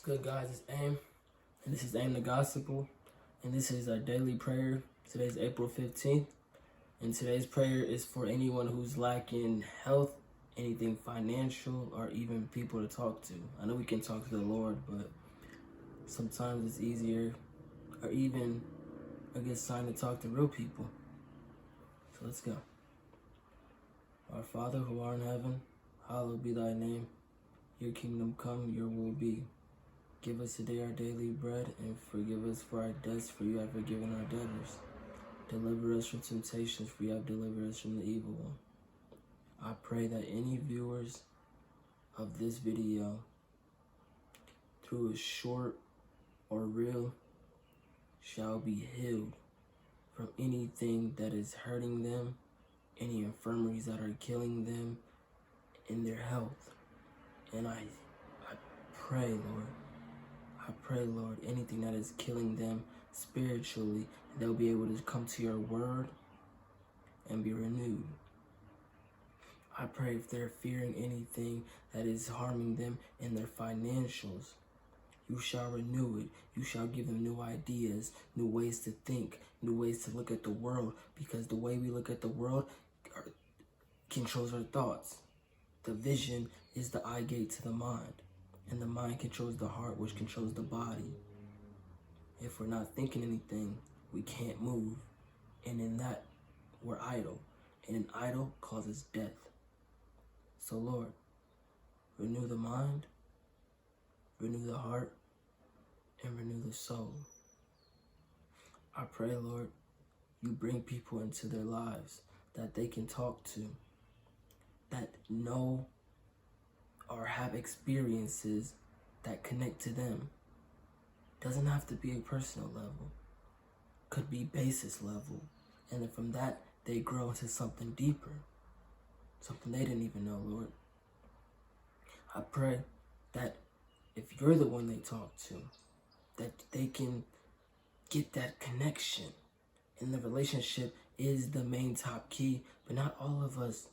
Good, guys? It's Aim, and this is Aim the Gospel, and this is our daily prayer. Today's April 15th, and today's prayer is for anyone who's lacking health, anything financial, or even people to talk to. I know we can talk to the Lord, but sometimes it's easier, or even a good sign to talk to real people. So let's go. Our Father who art in heaven, hallowed be thy name. Your kingdom come, your will be. Give us today our daily bread, and forgive us for our debts, for you have forgiven our debtors. Deliver us from temptations, for you have delivered us from the evil one. I pray that any viewers of this video, through a short or real, shall be healed from anything that is hurting them, any infirmities that are killing them in their health. And I pray, Lord, anything that is killing them spiritually, they'll be able to come to your word and be renewed. I pray if they're fearing anything that is harming them in their financials, you shall renew it. You shall give them new ideas, new ways to think, new ways to look at the world, because the way we look at the world controls our thoughts. The vision is the eye gate to the mind, and the mind controls the heart, which controls the body. If we're not thinking anything, we can't move, and in that, we're idle, and an idol causes death. So Lord, renew the mind, renew the heart, and renew the soul. I pray, Lord, you bring people into their lives that they can talk to, that know or have experiences that connect to them. Doesn't have to be a personal level. Could be basis level. And then from that, they grow into something deeper. Something they didn't even know, Lord. I pray that if you're the one they talk to, that they can get that connection. And the relationship is the main top key, but not all of us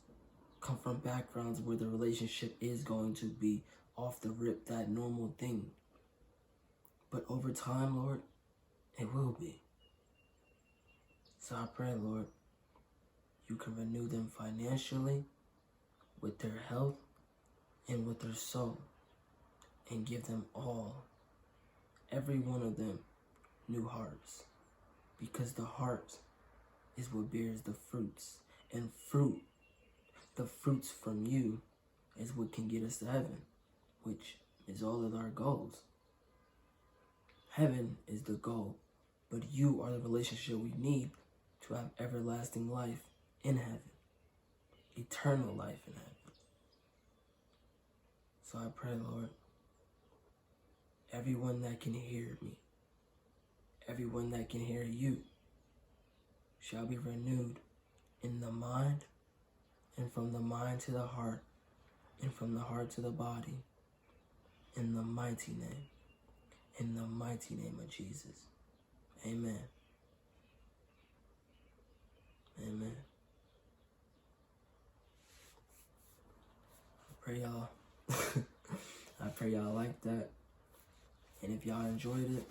come from backgrounds where the relationship is going to be off the rip, that normal thing. But over time, Lord, it will be. So I pray, Lord, you can renew them financially, with their health, and with their soul, and give them all, every one of them, new hearts. Because the heart is what bears the fruits, and the fruits from you is what can get us to heaven, which is all of our goals. Heaven is the goal, but you are the relationship we need to have everlasting life in heaven, eternal life in heaven. So I pray, Lord, everyone that can hear me, everyone that can hear you, shall be renewed in the mind, and from the mind to the heart, and from the heart to the body, in the mighty name of Jesus. Amen. Amen. I pray y'all like that. And if y'all enjoyed it,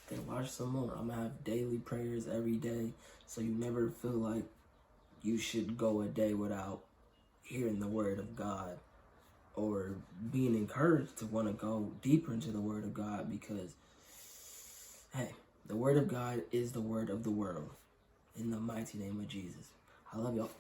then watch some more. I'm gonna have daily prayers every day, so you never feel like you should go a day without hearing the word of God, or being encouraged to want to go deeper into the word of God, because, hey, the word of God is the word of the world. In the mighty name of Jesus. I love y'all.